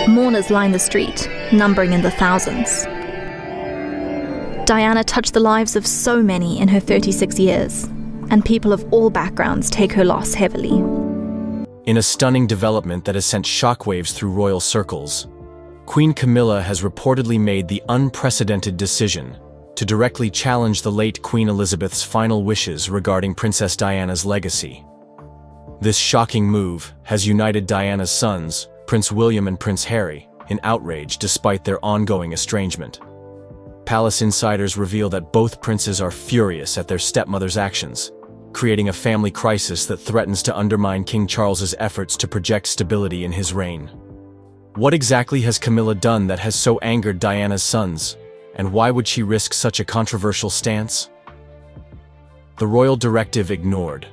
Mourners line the street, numbering in the thousands. Diana touched the lives of so many in her 36 years, and people of all backgrounds take her loss heavily. In a stunning development that has sent shockwaves through royal circles, Queen Camilla has reportedly made the unprecedented decision to directly challenge the late Queen Elizabeth's final wishes regarding Princess Diana's legacy. This shocking move has united Diana's sons, Prince William and Prince Harry, in outrage despite their ongoing estrangement. Palace insiders reveal that both princes are furious at their stepmother's actions, creating a family crisis that threatens to undermine King Charles's efforts to project stability in his reign. What exactly has Camilla done that has so angered Diana's sons, and why would she risk such a controversial stance? The royal directive ignored.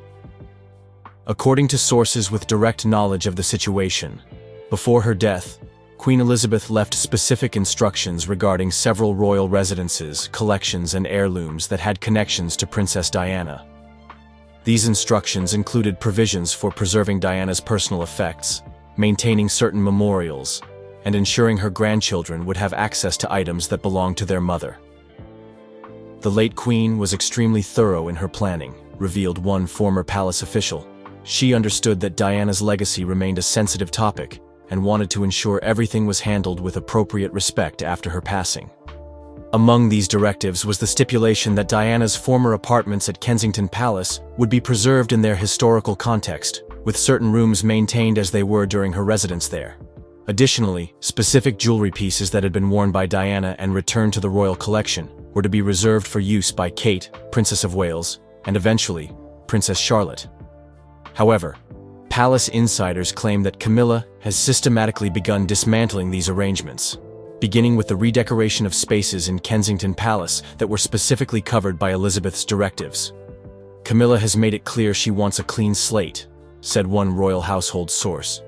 According to sources with direct knowledge of the situation, before her death, Queen Elizabeth left specific instructions regarding several royal residences, collections, and heirlooms that had connections to Princess Diana. These instructions included provisions for preserving Diana's personal effects, maintaining certain memorials, and ensuring her grandchildren would have access to items that belonged to their mother. The late Queen was extremely thorough in her planning, revealed one former palace official. She understood that Diana's legacy remained a sensitive topic and wanted to ensure everything was handled with appropriate respect after her passing. Among these directives was the stipulation that Diana's former apartments at Kensington Palace would be preserved in their historical context, with certain rooms maintained as they were during her residence there. Additionally, specific jewelry pieces that had been worn by Diana and returned to the royal collection were to be reserved for use by Kate, Princess of Wales, and eventually, Princess Charlotte. However, palace insiders claim that Camilla has systematically begun dismantling these arrangements, beginning with the redecoration of spaces in Kensington Palace that were specifically covered by Elizabeth's directives. Camilla has made it clear she wants a clean slate, said one royal household source.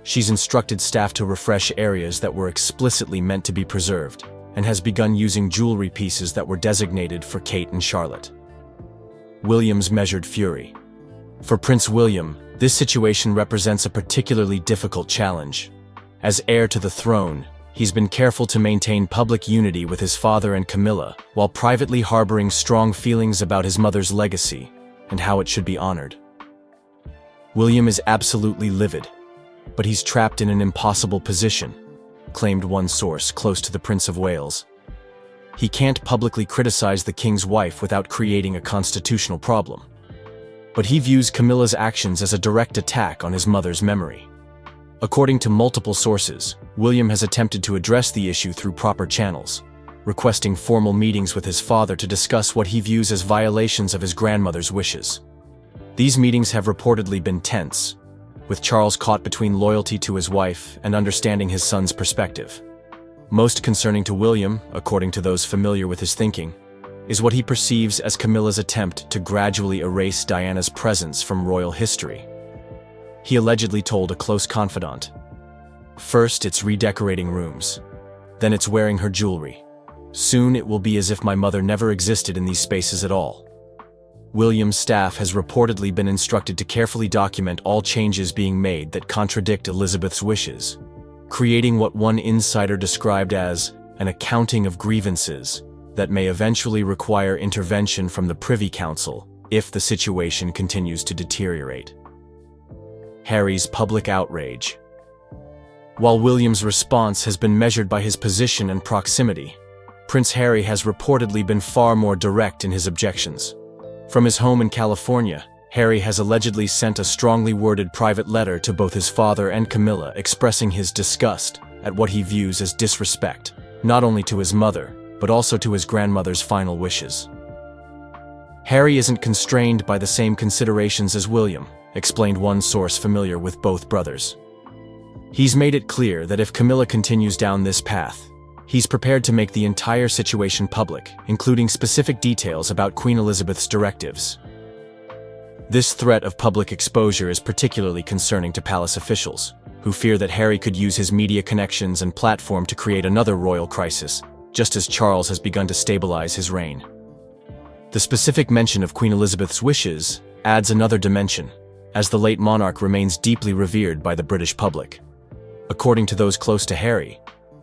She's instructed staff to refresh areas that were explicitly meant to be preserved, and has begun using jewelry pieces that were designated for Kate and Charlotte. William's measured fury. For Prince William, this situation represents a particularly difficult challenge. As heir to the throne, he's been careful to maintain public unity with his father and Camilla, while privately harboring strong feelings about his mother's legacy and how it should be honored. William is absolutely livid, but he's trapped in an impossible position, claimed one source close to the Prince of Wales. He can't publicly criticize the king's wife without creating a constitutional problem. But he views Camilla's actions as a direct attack on his mother's memory. According to multiple sources, William has attempted to address the issue through proper channels, requesting formal meetings with his father to discuss what he views as violations of his grandmother's wishes. These meetings have reportedly been tense, with Charles caught between loyalty to his wife and understanding his son's perspective. Most concerning to William, according to those familiar with his thinking, is what he perceives as Camilla's attempt to gradually erase Diana's presence from royal history. He allegedly told a close confidant, "First it's redecorating rooms, then it's wearing her jewelry. Soon it will be as if my mother never existed in these spaces at all." William's staff has reportedly been instructed to carefully document all changes being made that contradict Elizabeth's wishes, creating what one insider described as an accounting of grievances that may eventually require intervention from the Privy Council if the situation continues to deteriorate. Harry's public outrage. While William's response has been measured by his position and proximity, Prince Harry has reportedly been far more direct in his objections. From his home in California, Harry has allegedly sent a strongly worded private letter to both his father and Camilla expressing his disgust at what he views as disrespect, not only to his mother, but also to his grandmother's final wishes. Harry isn't constrained by the same considerations as William, explained one source familiar with both brothers. He's made it clear that if Camilla continues down this path, he's prepared to make the entire situation public, including specific details about Queen Elizabeth's directives. This threat of public exposure is particularly concerning to palace officials, who fear that Harry could use his media connections and platform to create another royal crisis, just as Charles has begun to stabilize his reign. The specific mention of Queen Elizabeth's wishes adds another dimension, as the late monarch remains deeply revered by the British public. According to those close to Harry,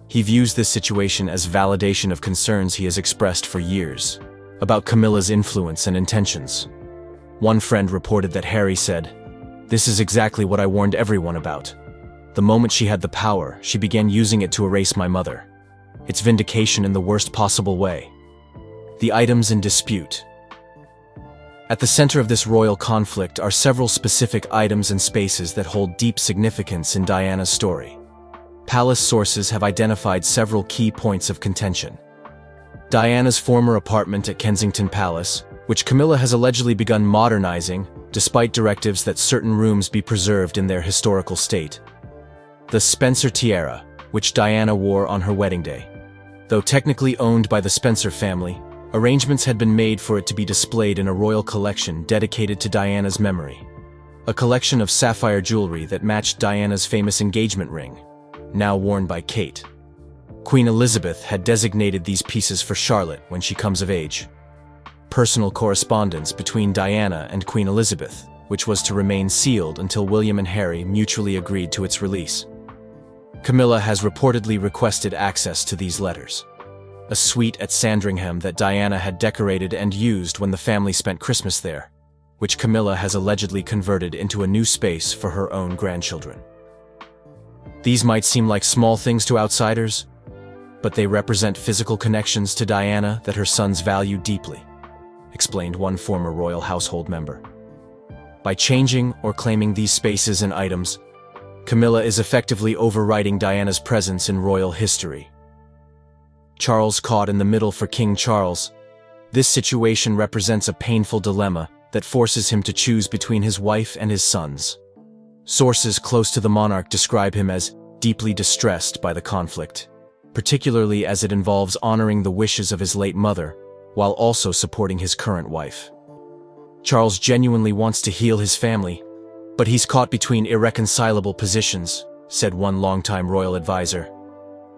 he views this situation as validation of concerns he has expressed for years about Camilla's influence and intentions. One friend reported that Harry said, "This is exactly what I warned everyone about. The moment she had the power, she began using it to erase my mother. It's vindication in the worst possible way." The items in dispute. At the center of this royal conflict are several specific items and spaces that hold deep significance in Diana's story. Palace sources have identified several key points of contention. Diana's former apartment at Kensington Palace, which Camilla has allegedly begun modernizing, despite directives that certain rooms be preserved in their historical state. The Spencer tiara, which Diana wore on her wedding day. Though technically owned by the Spencer family, arrangements had been made for it to be displayed in a royal collection dedicated to Diana's memory. A collection of sapphire jewelry that matched Diana's famous engagement ring, now worn by Kate. Queen Elizabeth had designated these pieces for Charlotte when she comes of age. Personal correspondence between Diana and Queen Elizabeth, which was to remain sealed until William and Harry mutually agreed to its release. Camilla has reportedly requested access to these letters. A suite at Sandringham that Diana had decorated and used when the family spent Christmas there, which Camilla has allegedly converted into a new space for her own grandchildren. These might seem like small things to outsiders, but they represent physical connections to Diana that her sons value deeply, explained one former royal household member. By changing or claiming these spaces and items, Camilla is effectively overwriting Diana's presence in royal history. Charles caught in the middle for King Charles. This situation represents a painful dilemma that forces him to choose between his wife and his sons. Sources close to the monarch describe him as deeply distressed by the conflict, particularly as it involves honoring the wishes of his late mother, while also supporting his current wife. Charles genuinely wants to heal his family, but he's caught between irreconcilable positions, said one longtime royal advisor.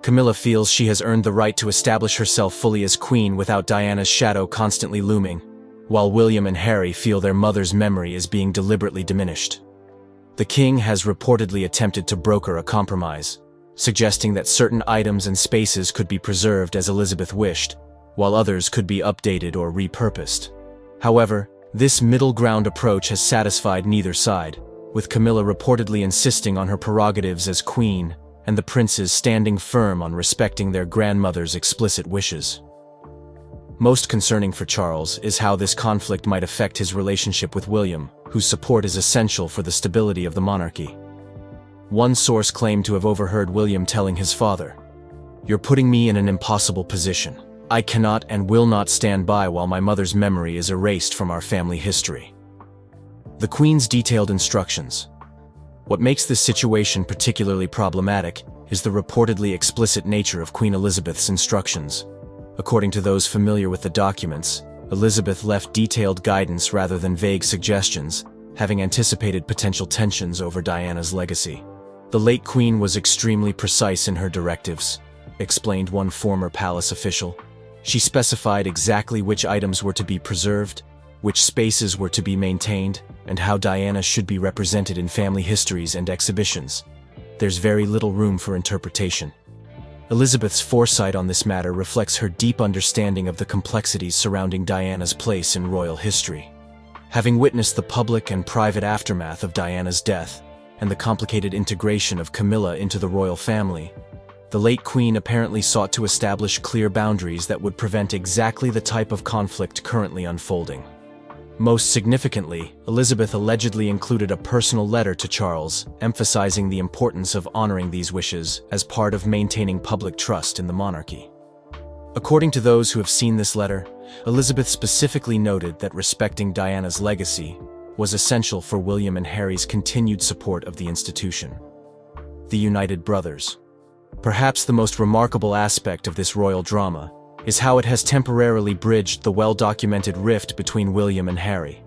Camilla feels she has earned the right to establish herself fully as queen without Diana's shadow constantly looming, while William and Harry feel their mother's memory is being deliberately diminished. The king has reportedly attempted to broker a compromise, suggesting that certain items and spaces could be preserved as Elizabeth wished, while others could be updated or repurposed. However, this middle ground approach has satisfied neither side, with Camilla reportedly insisting on her prerogatives as queen and the princes standing firm on respecting their grandmother's explicit wishes. Most concerning for Charles is how this conflict might affect his relationship with William, whose support is essential for the stability of the monarchy. One source claimed to have overheard William telling his father, "You're putting me in an impossible position. I cannot and will not stand by while my mother's memory is erased from our family history." The Queen's detailed instructions. What makes this situation particularly problematic is the reportedly explicit nature of Queen Elizabeth's instructions. According to those familiar with the documents, Elizabeth left detailed guidance rather than vague suggestions, having anticipated potential tensions over Diana's legacy. The late Queen was extremely precise in her directives, explained one former palace official. She specified exactly which items were to be preserved, which spaces were to be maintained, and how Diana should be represented in family histories and exhibitions. There's very little room for interpretation. Elizabeth's foresight on this matter reflects her deep understanding of the complexities surrounding Diana's place in royal history. Having witnessed the public and private aftermath of Diana's death and the complicated integration of Camilla into the royal family, the late Queen apparently sought to establish clear boundaries that would prevent exactly the type of conflict currently unfolding. Most significantly, Elizabeth allegedly included a personal letter to Charles, emphasizing the importance of honoring these wishes as part of maintaining public trust in the monarchy. According to those who have seen this letter, Elizabeth specifically noted that respecting Diana's legacy was essential for William and Harry's continued support of the institution. The United Brothers. Perhaps the most remarkable aspect of this royal drama is how it has temporarily bridged the well-documented rift between William and Harry.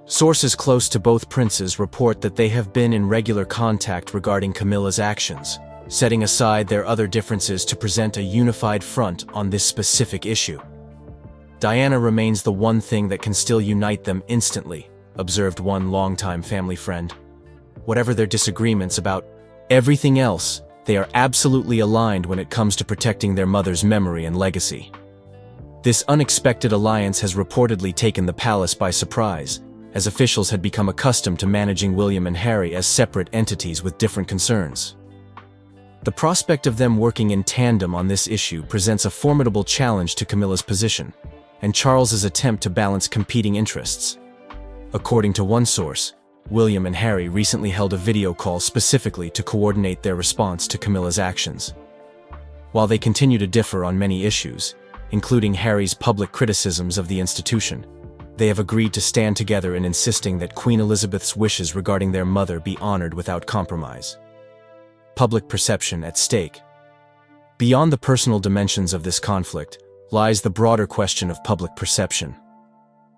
Sources close to both princes report that they have been in regular contact regarding Camilla's actions, setting aside their other differences to present a unified front on this specific issue. Diana remains the one thing that can still unite them instantly, observed one longtime family friend. Whatever their disagreements about everything else They are absolutely aligned when it comes to protecting their mother's memory and legacy. This unexpected alliance has reportedly taken the palace by surprise, as officials had become accustomed to managing William and Harry as separate entities with different concerns. The prospect of them working in tandem on this issue presents a formidable challenge to Camilla's position, and Charles's attempt to balance competing interests. According to one source, William and Harry recently held a video call specifically to coordinate their response to Camilla's actions. While they continue to differ on many issues, including Harry's public criticisms of the institution, they have agreed to stand together in insisting that Queen Elizabeth's wishes regarding their mother be honored without compromise. Public perception at stake. Beyond the personal dimensions of this conflict lies the broader question of public perception.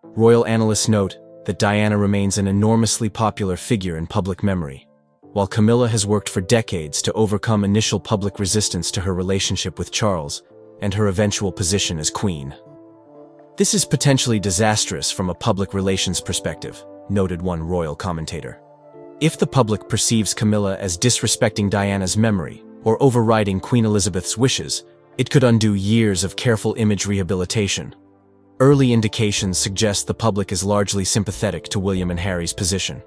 Royal analysts note that Diana remains an enormously popular figure in public memory, while Camilla has worked for decades to overcome initial public resistance to her relationship with Charles and her eventual position as queen. This is potentially disastrous from a public relations perspective, noted one royal commentator. If the public perceives Camilla as disrespecting Diana's memory or overriding Queen Elizabeth's wishes, it could undo years of careful image rehabilitation. Early indications suggest the public is largely sympathetic to William and Harry's position.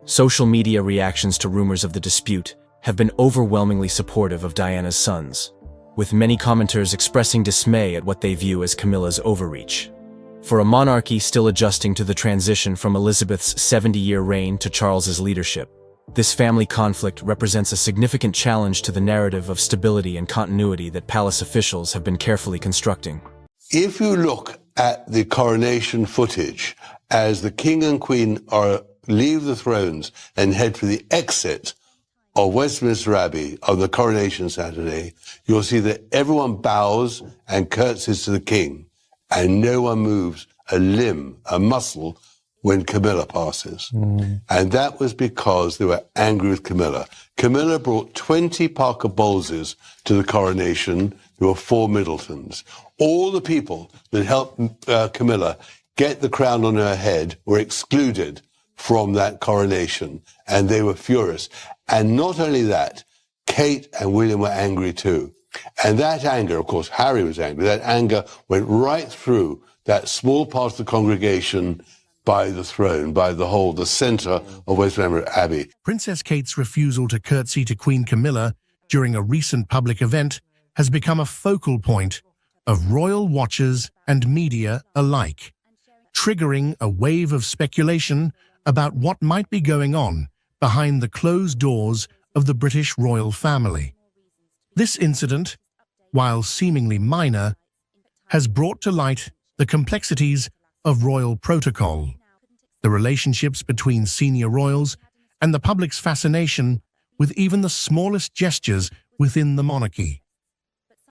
Social media reactions to rumors of the dispute have been overwhelmingly supportive of Diana's sons, with many commenters expressing dismay at what they view as Camilla's overreach. For a monarchy still adjusting to the transition from Elizabeth's 70-year reign to Charles's leadership, this family conflict represents a significant challenge to the narrative of stability and continuity that palace officials have been carefully constructing. If you look at the coronation footage as the king and queen leave the thrones and head for the exit of Westminster Abbey on the coronation Saturday, you'll see that everyone bows and curtsies to the king, and no one moves a limb, a muscle, when Camilla passes. And that was because they were angry with Camilla. Camilla brought 20 Parker Bowleses to the coronation. There were 4 Middletons. All the people that helped Camilla get the crown on her head were excluded from that coronation, and they were furious. And not only that, Kate and William were angry too. And that anger, of course, Harry was angry, that anger went right through that small part of the congregation by the throne, by the centre of Westminster Abbey. Princess Kate's refusal to curtsy to Queen Camilla during a recent public event has become a focal point of royal watchers and media alike, triggering a wave of speculation about what might be going on behind the closed doors of the British royal family. This incident, while seemingly minor, has brought to light the complexities of royal protocol, the relationships between senior royals, and the public's fascination with even the smallest gestures within the monarchy.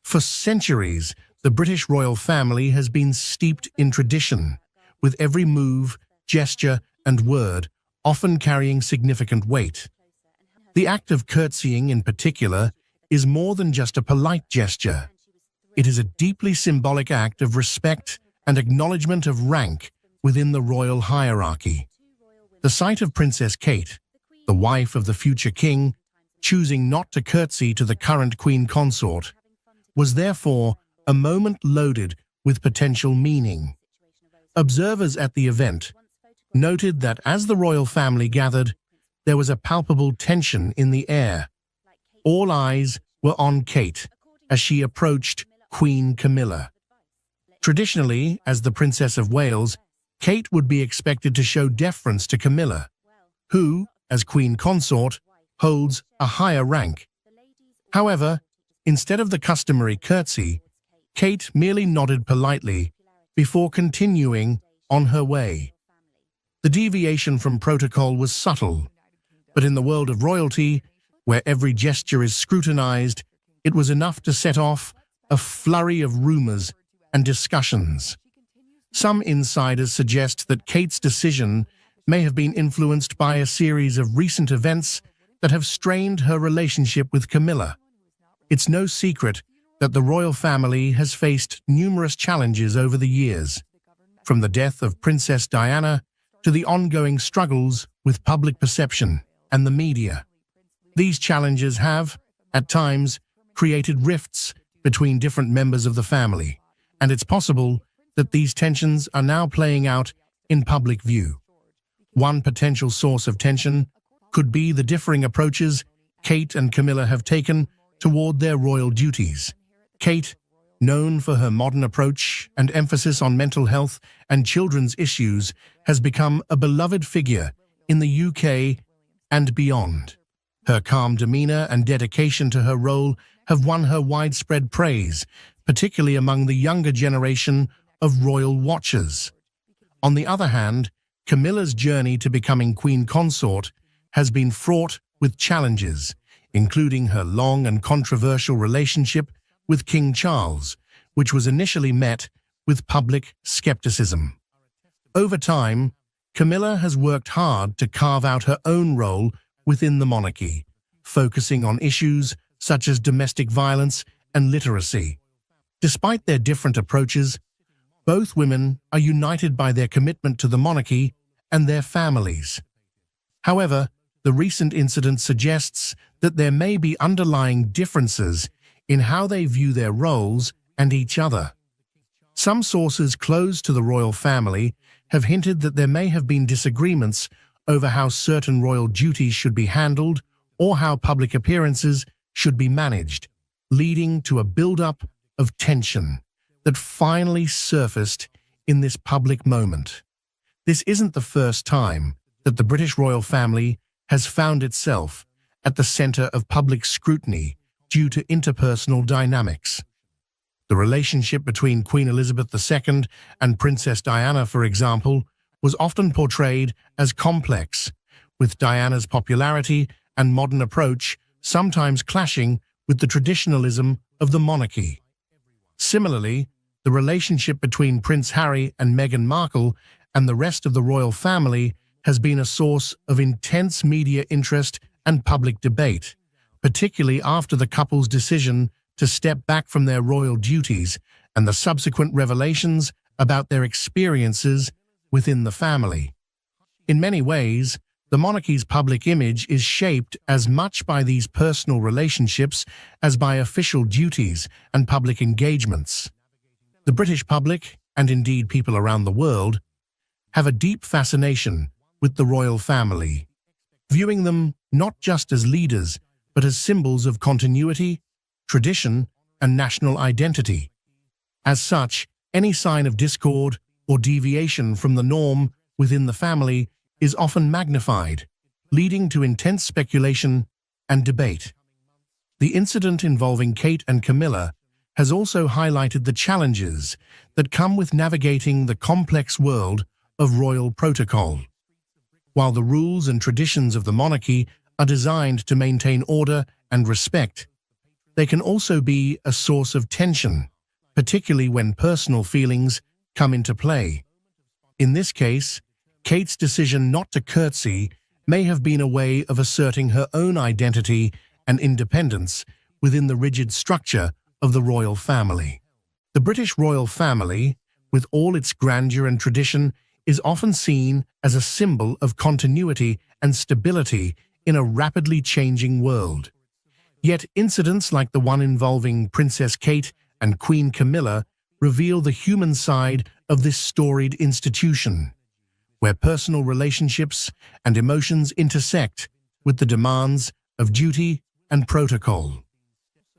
For centuries, the British royal family has been steeped in tradition, with every move, gesture, and word often carrying significant weight. The act of curtsying in particular is more than just a polite gesture. It is a deeply symbolic act of respect and acknowledgement of rank within the royal hierarchy. The sight of Princess Kate, the wife of the future king, choosing not to curtsy to the current queen consort, was therefore a moment loaded with potential meaning. Observers at the event noted that as the royal family gathered, there was a palpable tension in the air. All eyes were on Kate as she approached Queen Camilla. Traditionally, as the Princess of Wales, Kate would be expected to show deference to Camilla, who, as queen consort, holds a higher rank. However, instead of the customary curtsy, Kate merely nodded politely before continuing on her way. The deviation from protocol was subtle, but in the world of royalty, where every gesture is scrutinized, it was enough to set off a flurry of rumors and discussions. Some insiders suggest that Kate's decision may have been influenced by a series of recent events that have strained her relationship with Camilla. It's no secret that the royal family has faced numerous challenges over the years, from the death of Princess Diana to the ongoing struggles with public perception and the media. These challenges have, at times, created rifts between different members of the family, and it's possible that these tensions are now playing out in public view. One potential source of tension could be the differing approaches Kate and Camilla have taken toward their royal duties. Kate, known for her modern approach and emphasis on mental health and children's issues, has become a beloved figure in the UK and beyond. Her calm demeanor and dedication to her role have won her widespread praise, particularly among the younger generation of royal watchers. On the other hand, Camilla's journey to becoming Queen Consort has been fraught with challenges, including her long and controversial relationship with King Charles, which was initially met with public skepticism. Over time, Camilla has worked hard to carve out her own role within the monarchy, focusing on issues such as domestic violence and literacy. Despite their different approaches, both women are united by their commitment to the monarchy and their families. However, the recent incident suggests that there may be underlying differences in how they view their roles and each other. Some sources close to the royal family have hinted that there may have been disagreements over how certain royal duties should be handled or how public appearances should be managed, leading to a build-up of tension that finally surfaced in this public moment. This isn't the first time that the British royal family has found itself at the center of public scrutiny due to interpersonal dynamics. The relationship between Queen Elizabeth II and Princess Diana, for example, was often portrayed as complex, with Diana's popularity and modern approach sometimes clashing with the traditionalism of the monarchy. Similarly, the relationship between Prince Harry and Meghan Markle and the rest of the royal family has been a source of intense media interest and public debate, particularly after the couple's decision to step back from their royal duties and the subsequent revelations about their experiences within the family. In many ways, the monarchy's public image is shaped as much by these personal relationships as by official duties and public engagements. The British public, and indeed people around the world, have a deep fascination with the royal family, viewing them not just as leaders, but as symbols of continuity, tradition, and national identity. As such, any sign of discord or deviation from the norm within the family is often magnified, leading to intense speculation and debate. The incident involving Kate and Camilla has also highlighted the challenges that come with navigating the complex world of royal protocol. While the rules and traditions of the monarchy are designed to maintain order and respect, they can also be a source of tension, particularly when personal feelings come into play. In this case, Kate's decision not to curtsy may have been a way of asserting her own identity and independence within the rigid structure of the royal family. The British royal family, with all its grandeur and tradition, is often seen as a symbol of continuity and stability in a rapidly changing world. Yet incidents like the one involving Princess Kate and Queen Camilla reveal the human side of this storied institution, where personal relationships and emotions intersect with the demands of duty and protocol.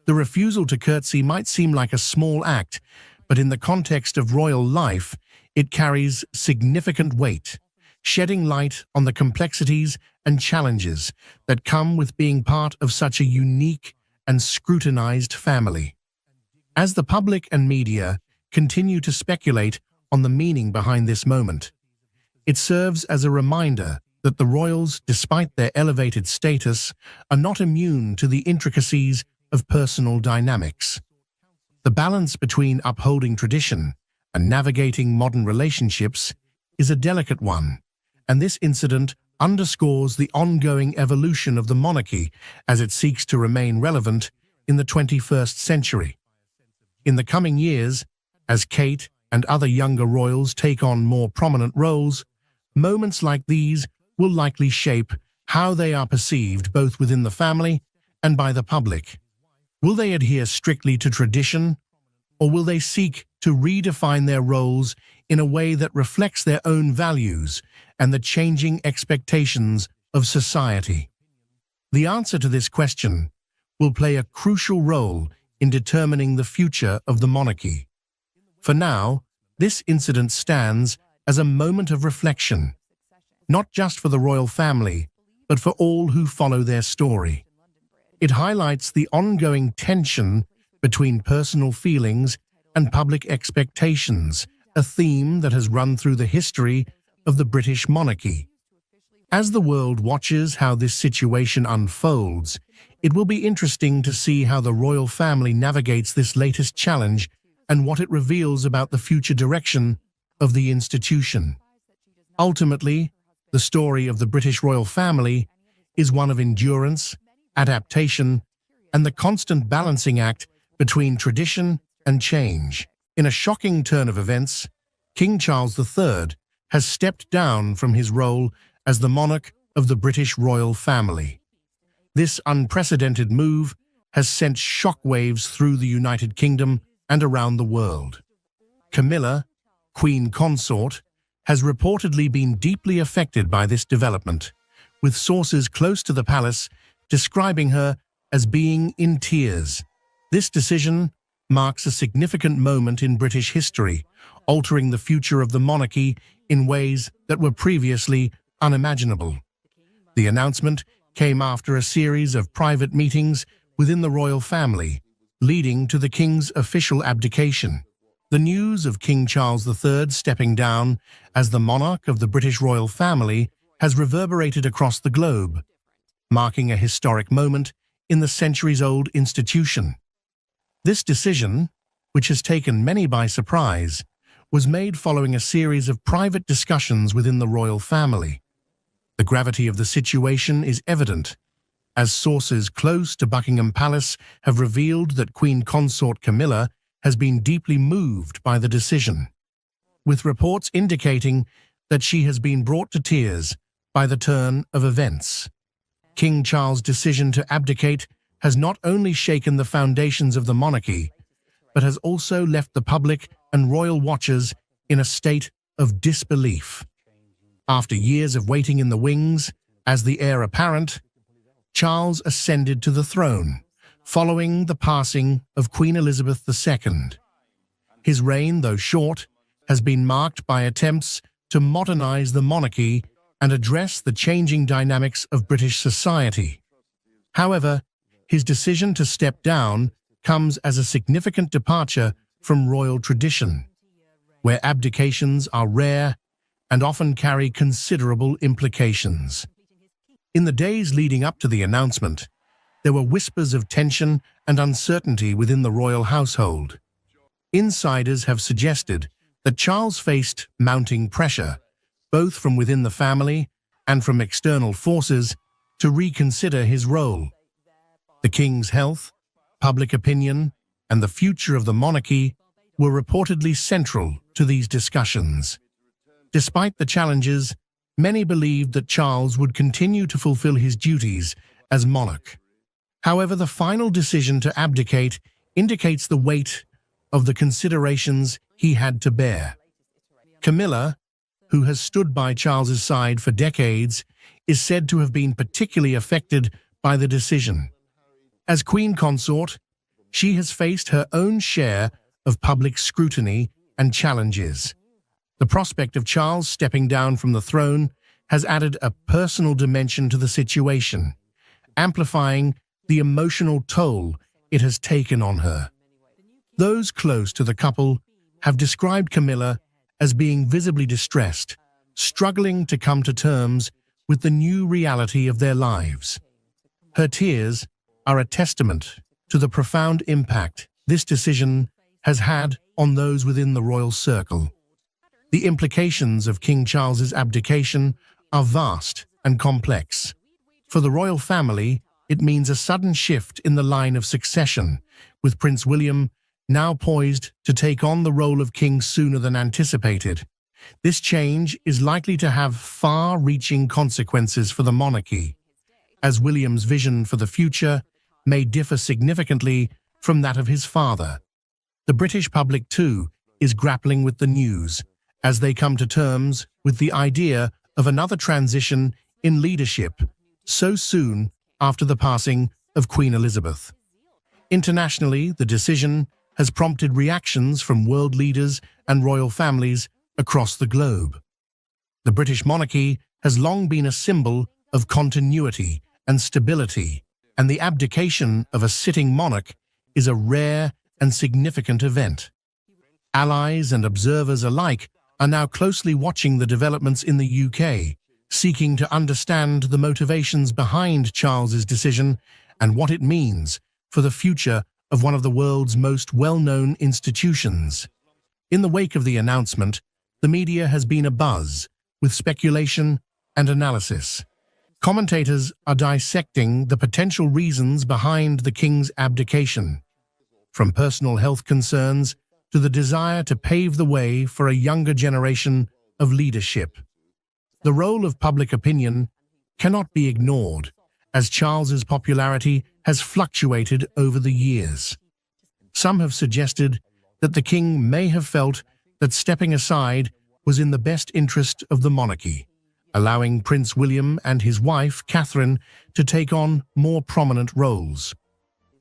The refusal to curtsy might seem like a small act, but in the context of royal life, it carries significant weight, shedding light on the complexities and challenges that come with being part of such a unique and scrutinized family. As the public and media continue to speculate on the meaning behind this moment, it serves as a reminder that the royals, despite their elevated status, are not immune to the intricacies of personal dynamics. The balance between upholding tradition and navigating modern relationships is a delicate one, and this incident underscores the ongoing evolution of the monarchy as it seeks to remain relevant in the 21st century. In the coming years, as Kate and other younger royals take on more prominent roles, moments like these will likely shape how they are perceived both within the family and by the public? Will they adhere strictly to tradition, or will they seek to redefine their roles in a way that reflects their own values and the changing expectations of society? The answer to this question will play a crucial role in determining the future of the monarchy. For now, this incident stands as a moment of reflection, not just for the royal family, but for all who follow their story. It highlights the ongoing tension between personal feelings and public expectations, a theme that has run through the history of the British monarchy. As the world watches how this situation unfolds, it will be interesting to see how the royal family navigates this latest challenge and what it reveals about the future direction of the institution. Ultimately, the story of the British royal family is one of endurance, adaptation, and the constant balancing act between tradition and change. In a shocking turn of events, King Charles III has stepped down from his role as the monarch of the British royal family. This unprecedented move has sent shockwaves through the United Kingdom and around the world. Camilla, Queen Consort, has reportedly been deeply affected by this development, with sources close to the palace describing her as being in tears. This decision marks a significant moment in British history, altering the future of the monarchy in ways that were previously unimaginable. The announcement came after a series of private meetings within the royal family, leading to the king's official abdication. The news of King Charles III stepping down as the monarch of the British royal family has reverberated across the globe, marking a historic moment in the centuries-old institution. This decision, which has taken many by surprise, was made following a series of private discussions within the royal family. The gravity of the situation is evident, as sources close to Buckingham Palace have revealed that Queen Consort Camilla has been deeply moved by the decision, with reports indicating that she has been brought to tears by the turn of events. King Charles' decision to abdicate has not only shaken the foundations of the monarchy, but has also left the public and royal watchers in a state of disbelief. After years of waiting in the wings as the heir apparent, Charles ascended to the throne, following the passing of Queen Elizabeth II. His reign, though short, has been marked by attempts to modernize the monarchy and address the changing dynamics of British society. However, his decision to step down comes as a significant departure from royal tradition, where abdications are rare and often carry considerable implications. In the days leading up to the announcement, there were whispers of tension and uncertainty within the royal household. Insiders have suggested that Charles faced mounting pressure, both from within the family and from external forces, to reconsider his role. The king's health, public opinion, and the future of the monarchy were reportedly central to these discussions. Despite the challenges, many believed that Charles would continue to fulfill his duties as monarch. However, the final decision to abdicate indicates the weight of the considerations he had to bear. Camilla, who has stood by Charles's side for decades, is said to have been particularly affected by the decision. As Queen Consort, she has faced her own share of public scrutiny and challenges. The prospect of Charles stepping down from the throne has added a personal dimension to the situation, amplifying the emotional toll it has taken on her. Those close to the couple have described Camilla as being visibly distressed, struggling to come to terms with the new reality of their lives. Her tears are a testament to the profound impact this decision has had on those within the royal circle. The implications of King Charles's abdication are vast and complex. For the royal family, it means a sudden shift in the line of succession, with Prince William now poised to take on the role of king sooner than anticipated. This change is likely to have far-reaching consequences for the monarchy, as William's vision for the future may differ significantly from that of his father. The British public, too, is grappling with the news as they come to terms with the idea of another transition in leadership so soon after the passing of Queen Elizabeth. Internationally, the decision has prompted reactions from world leaders and royal families across the globe. The British monarchy has long been a symbol of continuity and stability, and the abdication of a sitting monarch is a rare and significant event. Allies and observers alike are now closely watching the developments in the UK, seeking to understand the motivations behind Charles's decision and what it means for the future of one of the world's most well-known institutions. In the wake of the announcement, the media has been abuzz with speculation and analysis. Commentators are dissecting the potential reasons behind the king's abdication, from personal health concerns to the desire to pave the way for a younger generation of leadership. The role of public opinion cannot be ignored, as Charles's popularity has fluctuated over the years. Some have suggested that the king may have felt that stepping aside was in the best interest of the monarchy, allowing Prince William and his wife, Catherine, to take on more prominent roles.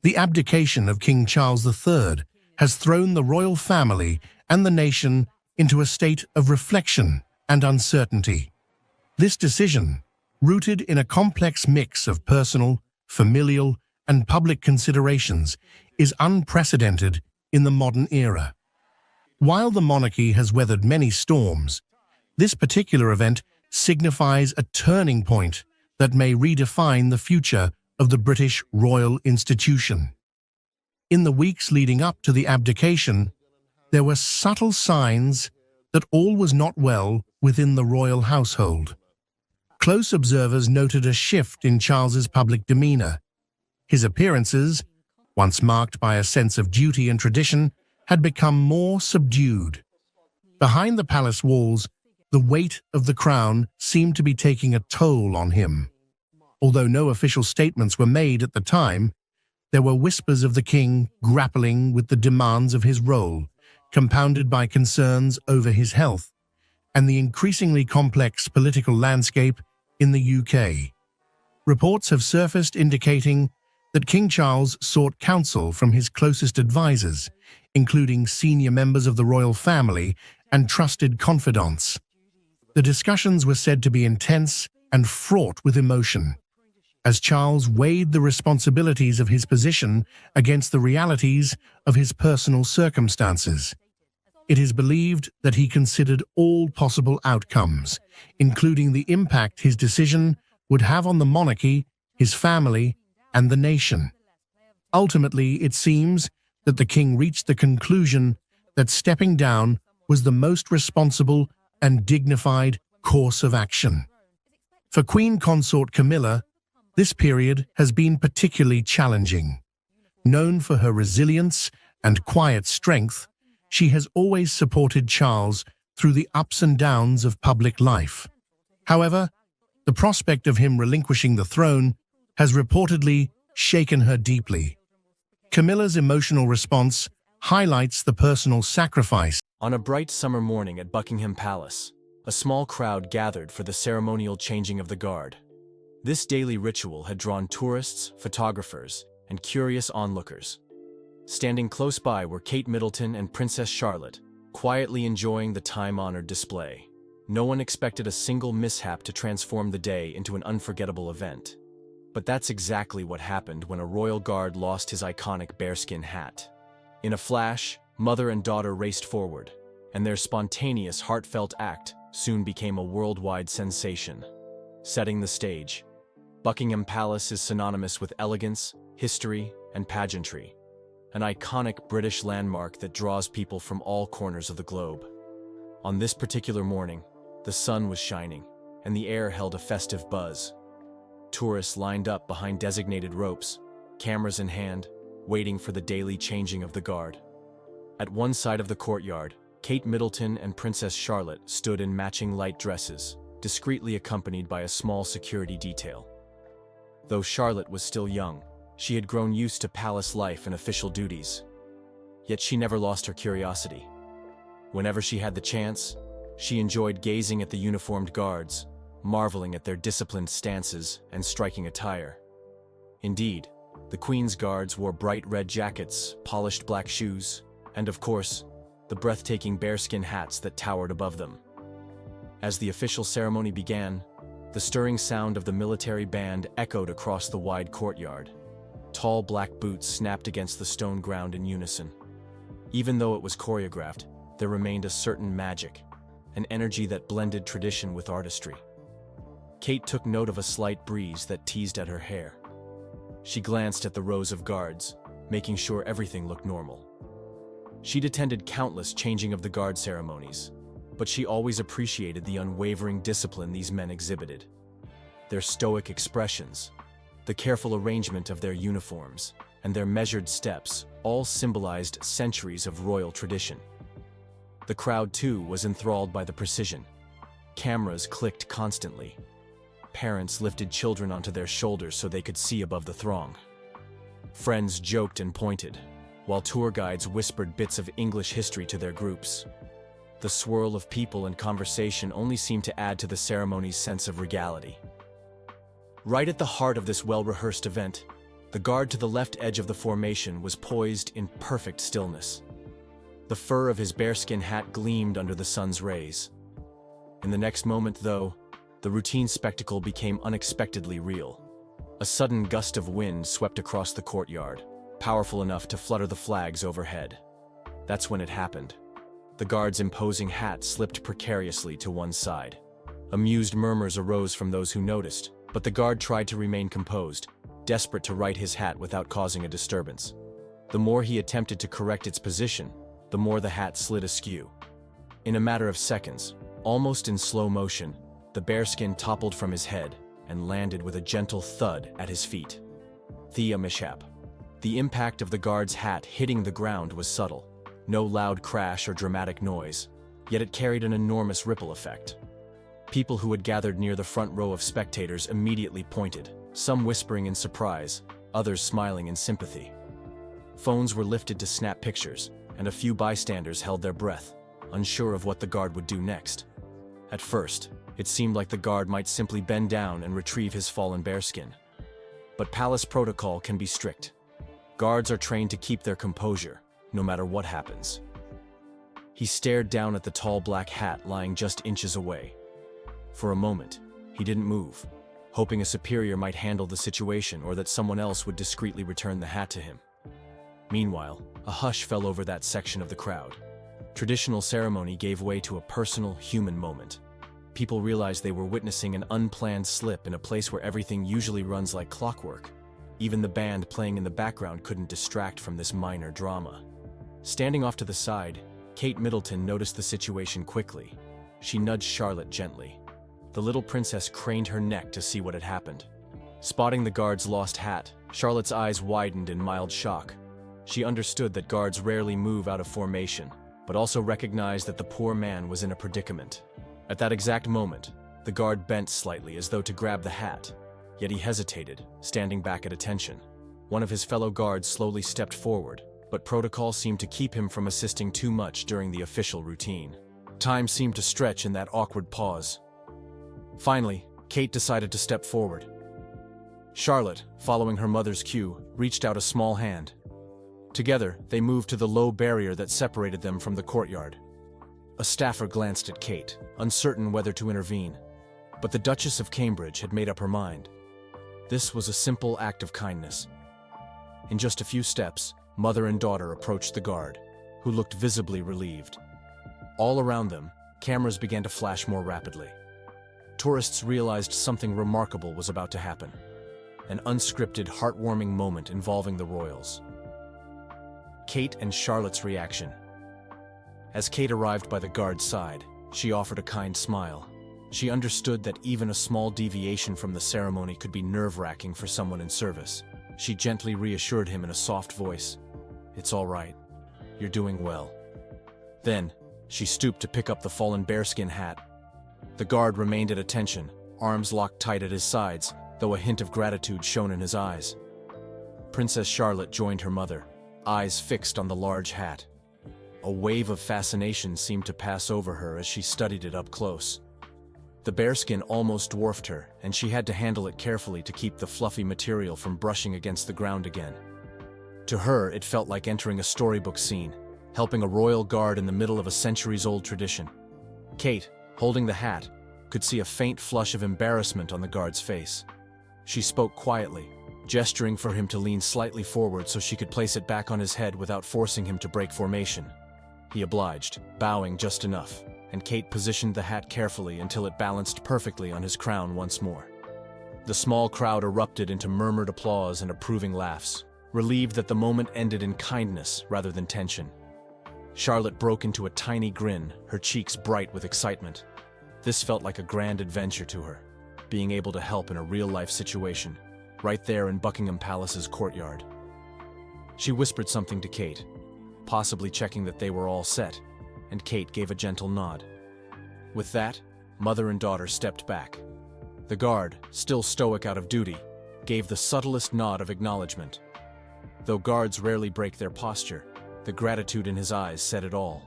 The abdication of King Charles III has thrown the royal family and the nation into a state of reflection and uncertainty. This decision, rooted in a complex mix of personal, familial, and public considerations, is unprecedented in the modern era. While the monarchy has weathered many storms, this particular event signifies a turning point that may redefine the future of the British royal institution. In the weeks leading up to the abdication, there were subtle signs that all was not well within the royal household. Close observers noted a shift in Charles's public demeanor. His appearances, once marked by a sense of duty and tradition, had become more subdued. Behind the palace walls, the weight of the crown seemed to be taking a toll on him. Although no official statements were made at the time, there were whispers of the king grappling with the demands of his role, compounded by concerns over his health and the increasingly complex political landscape in the UK. Reports have surfaced indicating that King Charles sought counsel from his closest advisors, including senior members of the royal family and trusted confidants. The discussions were said to be intense and fraught with emotion, as Charles weighed the responsibilities of his position against the realities of his personal circumstances. It is believed that he considered all possible outcomes, including the impact his decision would have on the monarchy, his family, and the nation. Ultimately, it seems that the king reached the conclusion that stepping down was the most responsible and dignified course of action. For Queen Consort Camilla, this period has been particularly challenging. Known for her resilience and quiet strength, she has always supported Charles through the ups and downs of public life. However, the prospect of him relinquishing the throne has reportedly shaken her deeply. Camilla's emotional response highlights the personal sacrifice. On a bright summer morning at Buckingham Palace, a small crowd gathered for the ceremonial changing of the guard. This daily ritual had drawn tourists, photographers, and curious onlookers. Standing close by were Kate Middleton and Princess Charlotte, quietly enjoying the time-honored display. No one expected a single mishap to transform the day into an unforgettable event. But that's exactly what happened when a royal guard lost his iconic bearskin hat. In a flash, mother and daughter raced forward, and their spontaneous, heartfelt act soon became a worldwide sensation. Setting the stage, Buckingham Palace is synonymous with elegance, history, and pageantry, an iconic British landmark that draws people from all corners of the globe. On this particular morning, the sun was shining, and the air held a festive buzz. Tourists lined up behind designated ropes, cameras in hand, waiting for the daily changing of the guard. At one side of the courtyard, Kate Middleton and Princess Charlotte stood in matching light dresses, discreetly accompanied by a small security detail. Though Charlotte was still young, She had grown used to palace life and official duties. Yet she never lost her curiosity. Whenever she had the chance, she enjoyed gazing at the uniformed guards, marveling at their disciplined stances and striking attire. Indeed, the Queen's guards wore bright red jackets, polished black shoes, and of course, the breathtaking bearskin hats that towered above them. As the official ceremony began, the stirring sound of the military band echoed across the wide courtyard. Tall black boots snapped against the stone ground in unison. Even though it was choreographed, there remained a certain magic, an energy that blended tradition with artistry. Kate took note of a slight breeze that teased at her hair. She glanced at the rows of guards, making sure everything looked normal. She'd attended countless changing of the guard ceremonies, but she always appreciated the unwavering discipline these men exhibited. Their stoic expressions, the careful arrangement of their uniforms, and their measured steps all symbolized centuries of royal tradition. The crowd, too, was enthralled by the precision. Cameras clicked constantly. Parents lifted children onto their shoulders so they could see above the throng. Friends joked and pointed, while tour guides whispered bits of English history to their groups. The swirl of people and conversation only seemed to add to the ceremony's sense of regality. Right at the heart of this well-rehearsed event, the guard to the left edge of the formation was poised in perfect stillness. The fur of his bearskin hat gleamed under the sun's rays. In the next moment, though, the routine spectacle became unexpectedly real. A sudden gust of wind swept across the courtyard, powerful enough to flutter the flags overhead. That's when it happened. The guard's imposing hat slipped precariously to one side. Amused murmurs arose from those who noticed, but the guard tried to remain composed, desperate to right his hat without causing a disturbance. The more he attempted to correct its position, the more the hat slid askew. In a matter of seconds, almost in slow motion, the bearskin toppled from his head and landed with a gentle thud at his feet. The mishap. The impact of the guard's hat hitting the ground was subtle. No loud crash or dramatic noise, yet it carried an enormous ripple effect. People who had gathered near the front row of spectators immediately pointed, some whispering in surprise, others smiling in sympathy. Phones were lifted to snap pictures, and a few bystanders held their breath, unsure of what the guard would do next. At first, it seemed like the guard might simply bend down and retrieve his fallen bearskin. But palace protocol can be strict. Guards are trained to keep their composure, no matter what happens. He stared down at the tall black hat lying just inches away. For a moment, he didn't move, hoping a superior might handle the situation or that someone else would discreetly return the hat to him. Meanwhile, a hush fell over that section of the crowd. Traditional ceremony gave way to a personal, human moment. People realized they were witnessing an unplanned slip in a place where everything usually runs like clockwork. Even the band playing in the background couldn't distract from this minor drama. Standing off to the side, Kate Middleton noticed the situation quickly. She nudged Charlotte gently. The little princess craned her neck to see what had happened. Spotting the guard's lost hat, Charlotte's eyes widened in mild shock. She understood that guards rarely move out of formation, but also recognized that the poor man was in a predicament. At that exact moment, the guard bent slightly as though to grab the hat, yet he hesitated, standing back at attention. One of his fellow guards slowly stepped forward, but protocol seemed to keep him from assisting too much during the official routine. Time seemed to stretch in that awkward pause. Finally, Kate decided to step forward. Charlotte, following her mother's cue, reached out a small hand. Together, they moved to the low barrier that separated them from the courtyard. A staffer glanced at Kate, uncertain whether to intervene, but the Duchess of Cambridge had made up her mind. This was a simple act of kindness. In just a few steps, mother and daughter approached the guard, who looked visibly relieved. All around them, cameras began to flash more rapidly. Tourists realized something remarkable was about to happen. An unscripted, heartwarming moment involving the royals. Kate and Charlotte's reaction. As Kate arrived by the guard's side, she offered a kind smile. She understood that even a small deviation from the ceremony could be nerve-wracking for someone in service. She gently reassured him in a soft voice. "It's all right. You're doing well." Then, she stooped to pick up the fallen bearskin hat. The guard remained at attention, arms locked tight at his sides, though a hint of gratitude shone in his eyes. Princess Charlotte joined her mother, eyes fixed on the large hat. A wave of fascination seemed to pass over her as she studied it up close. The bearskin almost dwarfed her, and she had to handle it carefully to keep the fluffy material from brushing against the ground again. To her, it felt like entering a storybook scene, helping a royal guard in the middle of a centuries-old tradition. Kate, holding the hat, could see a faint flush of embarrassment on the guard's face. She spoke quietly, gesturing for him to lean slightly forward so she could place it back on his head without forcing him to break formation. He obliged, bowing just enough, and Kate positioned the hat carefully until it balanced perfectly on his crown once more. The small crowd erupted into murmured applause and approving laughs, relieved that the moment ended in kindness rather than tension. Charlotte broke into a tiny grin, her cheeks bright with excitement. This felt like a grand adventure to her, being able to help in a real-life situation, right there in Buckingham Palace's courtyard. She whispered something to Kate, possibly checking that they were all set, and Kate gave a gentle nod. With that, mother and daughter stepped back. The guard, still stoic out of duty, gave the subtlest nod of acknowledgement. Though guards rarely break their posture, the gratitude in his eyes said it all.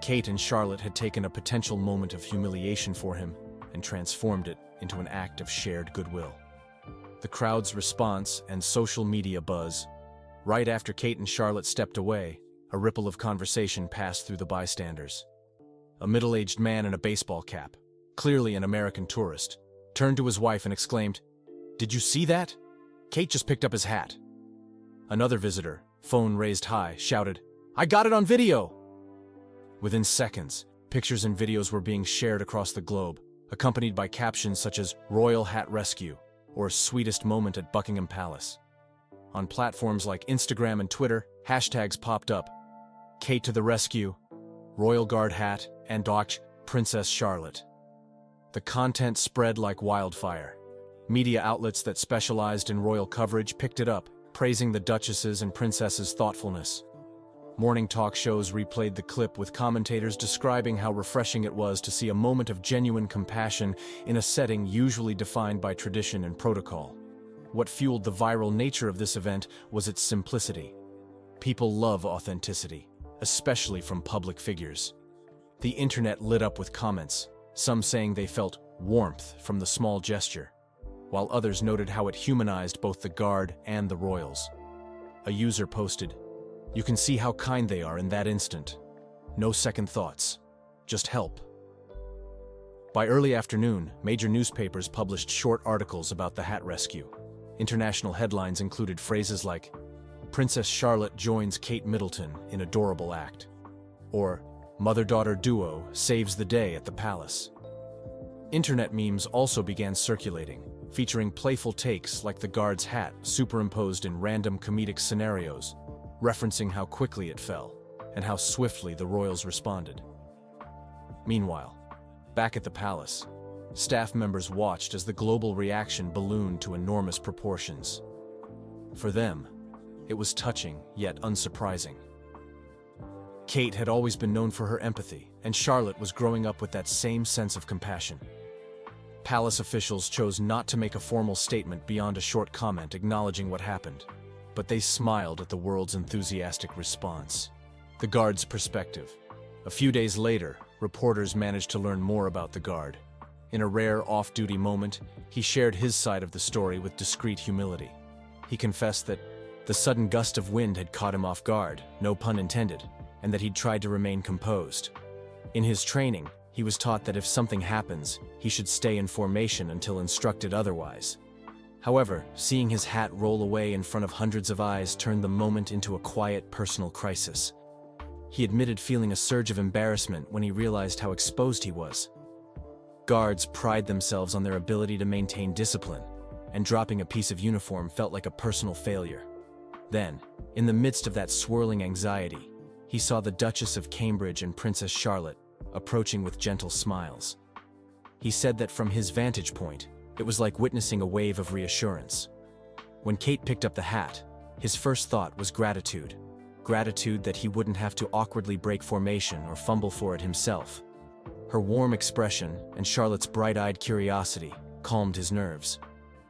Kate and Charlotte had taken a potential moment of humiliation for him and transformed it into an act of shared goodwill. The crowd's response and social media buzz. Right after Kate and Charlotte stepped away, a ripple of conversation passed through the bystanders. A middle-aged man in a baseball cap, clearly an American tourist, turned to his wife and exclaimed, "Did you see that? Kate just picked up his hat." Another visitor, phone raised high, shouted, "I got it on video!" Within seconds, pictures and videos were being shared across the globe, accompanied by captions such as "Royal Hat Rescue" or "Sweetest Moment at Buckingham Palace." On platforms like Instagram and Twitter, hashtags popped up: "Kate to the rescue," "Royal Guard hat," and "Princess Charlotte." The content spread like wildfire. Media outlets that specialized in royal coverage picked it up, praising the Duchess's and Princess's thoughtfulness. Morning talk shows replayed the clip with commentators describing how refreshing it was to see a moment of genuine compassion in a setting usually defined by tradition and protocol. What fueled the viral nature of this event was its simplicity. People love authenticity, especially from public figures. The internet lit up with comments, some saying they felt warmth from the small gesture, while others noted how it humanized both the guard and the royals. A user posted, "You can see how kind they are in that instant. No second thoughts. Just help." By early afternoon, major newspapers published short articles about the hat rescue. International headlines included phrases like, "Princess Charlotte joins Kate Middleton in adorable act," or "Mother-daughter duo saves the day at the palace." Internet memes also began circulating, featuring playful takes like the guard's hat superimposed in random comedic scenarios, referencing how quickly it fell and how swiftly the royals responded. Meanwhile, back at the palace, staff members watched as the global reaction ballooned to enormous proportions. For them, it was touching yet unsurprising. Kate had always been known for her empathy, and Charlotte was growing up with that same sense of compassion. Palace officials chose not to make a formal statement beyond a short comment acknowledging what happened, but they smiled at the world's enthusiastic response. The guard's perspective. A few days later, reporters managed to learn more about the guard. In a rare off-duty moment, he shared his side of the story with discreet humility. He confessed that the sudden gust of wind had caught him off guard, no pun intended, and that he'd tried to remain composed. In his training, he was taught that if something happens, he should stay in formation until instructed otherwise. However, seeing his hat roll away in front of hundreds of eyes turned the moment into a quiet personal crisis. He admitted feeling a surge of embarrassment when he realized how exposed he was. Guards pride themselves on their ability to maintain discipline, and dropping a piece of uniform felt like a personal failure. Then, in the midst of that swirling anxiety, he saw the Duchess of Cambridge and Princess Charlotte approaching with gentle smiles. He said that from his vantage point, it was like witnessing a wave of reassurance. When Kate picked up the hat, his first thought was gratitude. Gratitude that he wouldn't have to awkwardly break formation or fumble for it himself. Her warm expression and Charlotte's bright-eyed curiosity calmed his nerves.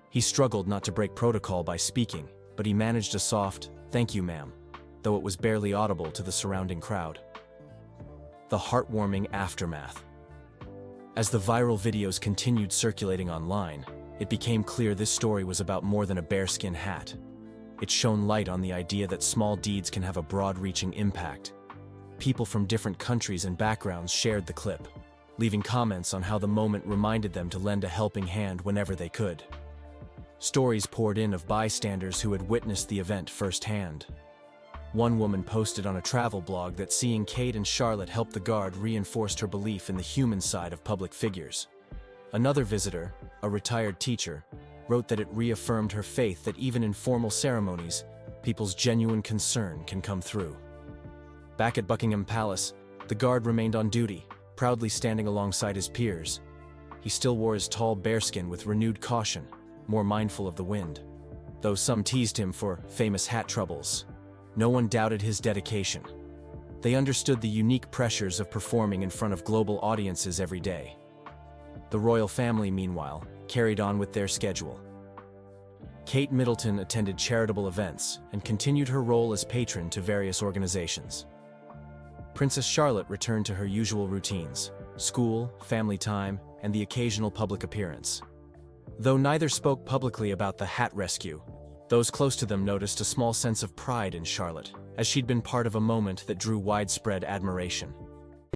He struggled not to break protocol by speaking, but he managed a soft, "Thank you, ma'am," though it was barely audible to the surrounding crowd. The heartwarming aftermath. As the viral videos continued circulating online, it became clear this story was about more than a bearskin hat. It shone light on the idea that small deeds can have a broad-reaching impact. People from different countries and backgrounds shared the clip, leaving comments on how the moment reminded them to lend a helping hand whenever they could. Stories poured in of bystanders who had witnessed the event firsthand. One woman posted on a travel blog that seeing Kate and Charlotte help the guard reinforced her belief in the human side of public figures. Another visitor, a retired teacher, wrote that it reaffirmed her faith that even in formal ceremonies, people's genuine concern can come through. Back at Buckingham Palace, the guard remained on duty, proudly standing alongside his peers. He still wore his tall bearskin with renewed caution, more mindful of the wind. Though some teased him for famous hat troubles, no one doubted his dedication. They understood the unique pressures of performing in front of global audiences every day. The royal family, meanwhile, carried on with their schedule. Kate Middleton attended charitable events and continued her role as patron to various organizations. Princess Charlotte returned to her usual routines: school, family time, and the occasional public appearance. Though neither spoke publicly about the hat rescue, those close to them noticed a small sense of pride in Charlotte, as she'd been part of a moment that drew widespread admiration.